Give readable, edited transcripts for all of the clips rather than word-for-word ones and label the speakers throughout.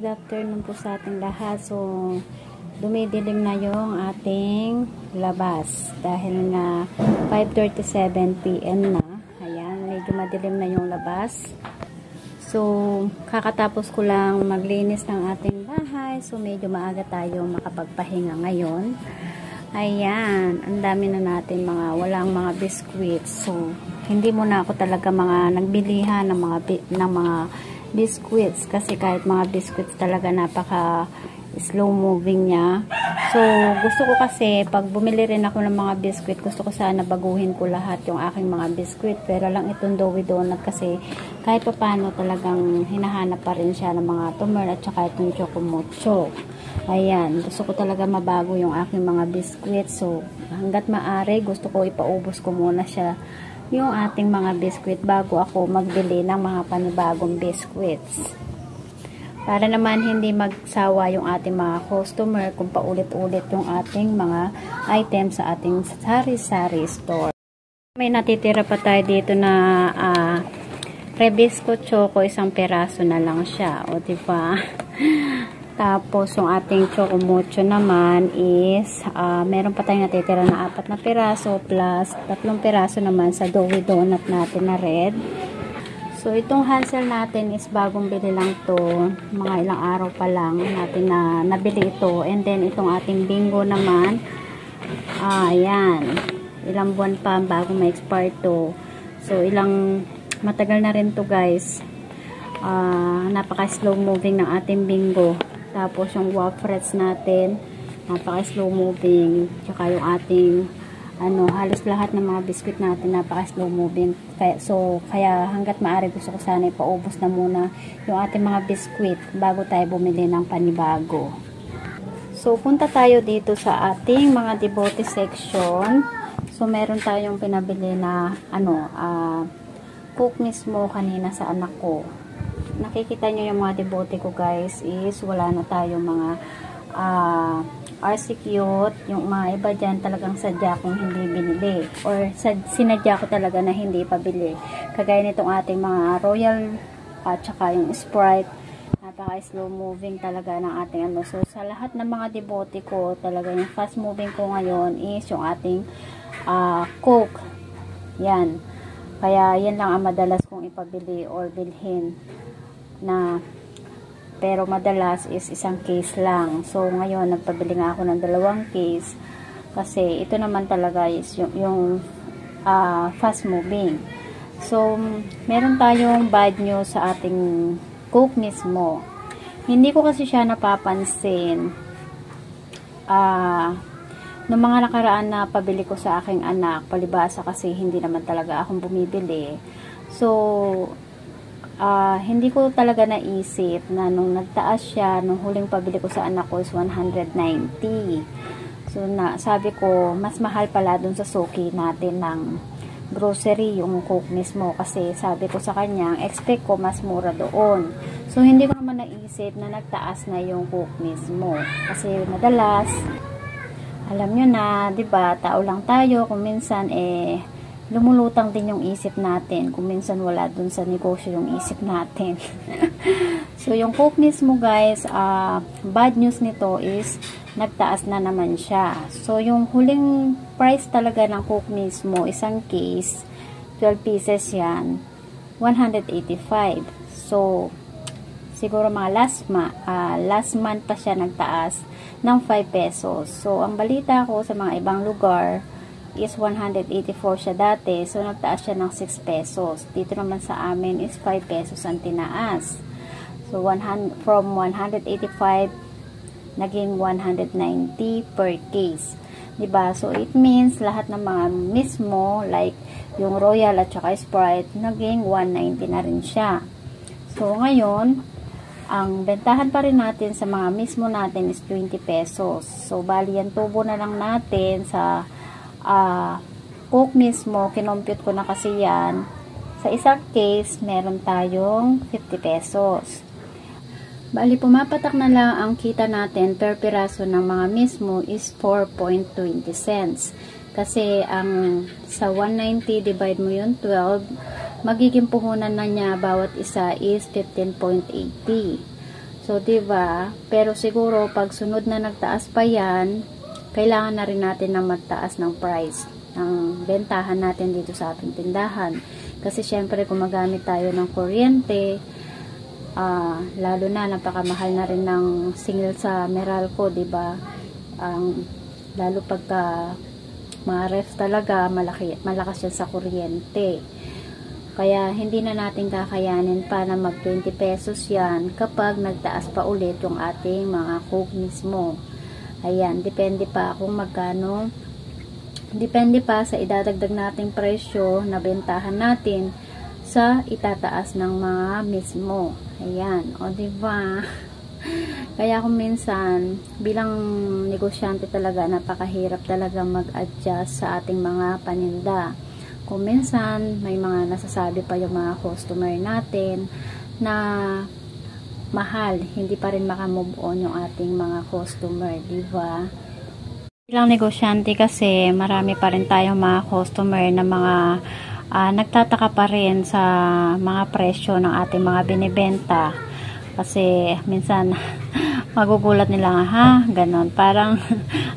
Speaker 1: good afternoon po sa ating lahat. So, dumidilim na yung ating labas. Dahil nga 5:37 PM na. Ayan, medyo madilim na yung labas. So, kakatapos ko lang maglinis ng ating bahay. So, medyo maaga tayo makapagpahinga ngayon. Ayan, ang dami na natin walang mga biscuits. So, hindi muna ako talaga nagbilihan ng mga biscuits kasi kahit mga biscuits talaga napaka slow moving niya. So, gusto ko kasi pag bumili rin ako ng mga biscuit, gusto ko sana baguhin ko lahat yung aking mga biscuit. Pero lang itong Doughy Donut kasi kahit pa paano talagang hinahanap pa rin siya ng mga tumer at saka itong Choco Mocho. Ayan, gusto ko talaga mabago yung aking mga biscuit. So, hanggat maaari, gusto ko ipaubos ko muna siya yung ating mga biscuit bago ako magbili ng mga panibagong biscuits. Para naman hindi magsawa yung ating mga customer kung paulit-ulit yung ating mga items sa ating sari-sari store. May natitira pa tayo dito na Rebisco Choco, isang peraso na lang siya. O diba? Tapos, yung ating Choco Mocho naman is, meron pa tayong natitira na 4 na piraso plus 3 piraso naman sa Doughy Donut natin na red. So, itong Hansel natin is bagong bili lang to. Mga ilang araw pa lang natin na nabili ito. And then, itong ating Bingo naman, ayan. Ilang buwan pa bago ma-expire to. So, matagal na rin to guys. Napaka-slow moving ng ating Bingo. Tapos yung Wafrets natin, napaka-slow moving. Tsaka yung ating, halos lahat ng mga biscuit natin, napaka-slow moving. Kaya hanggat maaari gusto ko sana ipaubos na muna yung ating mga biscuit bago tayo bumili ng panibago. So, punta tayo dito sa ating mga debote section. So, meron tayong pinabili na, cook mismo kanina sa anak ko. Nakikita nyo yung mga debote ko guys is wala na tayong mga RC Cute. Yung mga iba dyan talagang sadya kong hindi binili or sinadya ko talaga na hindi pabili. Kagaya nitong ating mga Royal at saka yung Sprite, napaka slow moving talaga ng ating So sa lahat ng mga debote ko talaga yung fast moving ko ngayon is yung ating Coke. Yan. Kaya yan lang ang madalas kong ipabili or bilhin na, pero madalas is isang case lang. So ngayon nagpabili nga ako ng 2 case kasi ito naman talaga is yung fast moving. So meron tayong bad news sa ating Coke mismo. Hindi ko kasi siya napapansin noong mga nakaraan na pabili ko sa aking anak, palibasa kasi hindi naman talaga akong bumibili. So hindi ko talaga naisip na nung nagtaas siya, nung huling pabili ko sa anak ko is 190. So, sabi ko, mas mahal pala dun sa suki natin ng grocery, yung Coke mismo. Kasi sabi ko sa kanya, expect ko mas mura doon. So, hindi ko naman naisip na nagtaas na yung Coke mismo. Kasi madalas, alam nyo na, diba, tao lang tayo, kung minsan, lumulutang din yung isip natin kung minsan wala dun sa negosyo yung isip natin. So yung Coke mismo guys, bad news nito is nagtaas na naman siya. So yung huling price talaga ng Coke mismo, isang case 12 pieces yan, 185. So siguro mga last month pa siya nagtaas ng 5 pesos. So ang balita ko sa mga ibang lugar is 184 siya dati. So, nagtaas siya ng 6 pesos. Dito naman sa amin is 5 pesos ang tinaas. So, from 185 naging 190 per case. Diba? So, it means lahat ng mga mismo, like yung Royal at saka Sprite, naging 190 na rin siya. So, ngayon, ang bentahan pa rin natin sa mga mismo natin is 20 pesos. So, bali yan tubo na lang natin sa Coke mismo, kinompute ko na kasi yan. Sa isang case, meron tayong 50 pesos. Bali, pumapatak na lang ang kita natin per piraso ng mga mismo is 4.20 cents. Kasi ang sa 190 divide mo yung 12, magiging puhunan na niya bawat isa is 15.80. So, diba? Pero siguro, pag sunod na nagtaas pa yan, kailangan na rin natin na magtaas ng price ng bentahan natin dito sa ating tindahan. Kasi, syempre, gumagamit tayo ng kuryente, lalo na, napakamahal na rin ng singil sa Meralco, diba? Lalo pagka mga ref talaga, malakas yan sa kuryente. Kaya, hindi na natin kakayanin pa na mag 20 pesos yan kapag nagtaas pa ulit yung ating mga coke mismo. Ayan, depende pa kung magkano. Depende pa sa idadagdag nating presyo na bentahan natin sa itataas ng mga mismo. Ayan, o diba? Kaya kung minsan, bilang negosyante talaga, napakahirap talaga mag-adjust sa ating mga paninda. Kung minsan, may mga nasasabi pa yung mga customer natin na mahal, hindi pa rin makamove on yung ating mga customer, diba? Bilang negosyante kasi, marami pa rin tayong mga customer na mga nagtataka pa rin sa mga presyo ng ating mga binibenta. Kasi minsan magugulat nila ha, ganon. Parang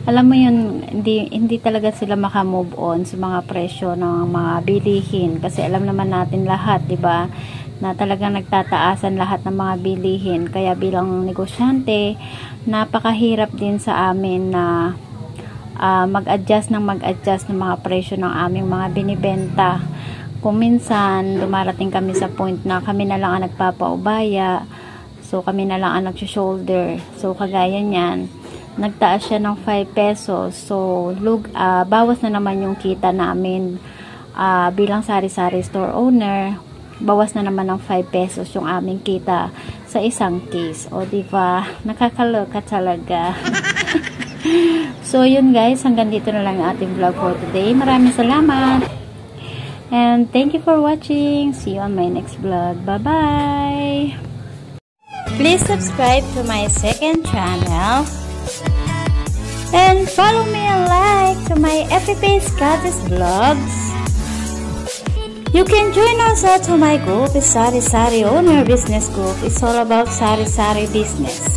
Speaker 1: alam mo yun, hindi talaga sila makamove on sa mga presyo ng mga bilihin. Kasi alam naman natin lahat, 'di ba? Na talagang nagtataasan lahat ng mga bilihin. Kaya bilang negosyante, napakahirap din sa amin na mag-adjust ng mga presyo ng aming mga binibenta. Kung minsan dumarating kami sa point na kami na lang ang nagpapaubaya, so kami na lang ang nag-shoulder. So kagaya niyan, nagtaas siya ng 5 pesos. So bawas na naman yung kita namin bilang sari-sari store owner. Bawas na naman ng 5 pesos yung aming kita sa isang case. O diba, nakakaloka talaga. So yun guys, hanggang dito na lang yung ating vlog for today. Maraming salamat. And thank you for watching. See you on my next vlog. Bye-bye. Please subscribe to my second channel and follow me and like to my FB page Katis Vlogs. You can join also to my group, Sari Sari Owner Business Group. It's all about Sari Sari business.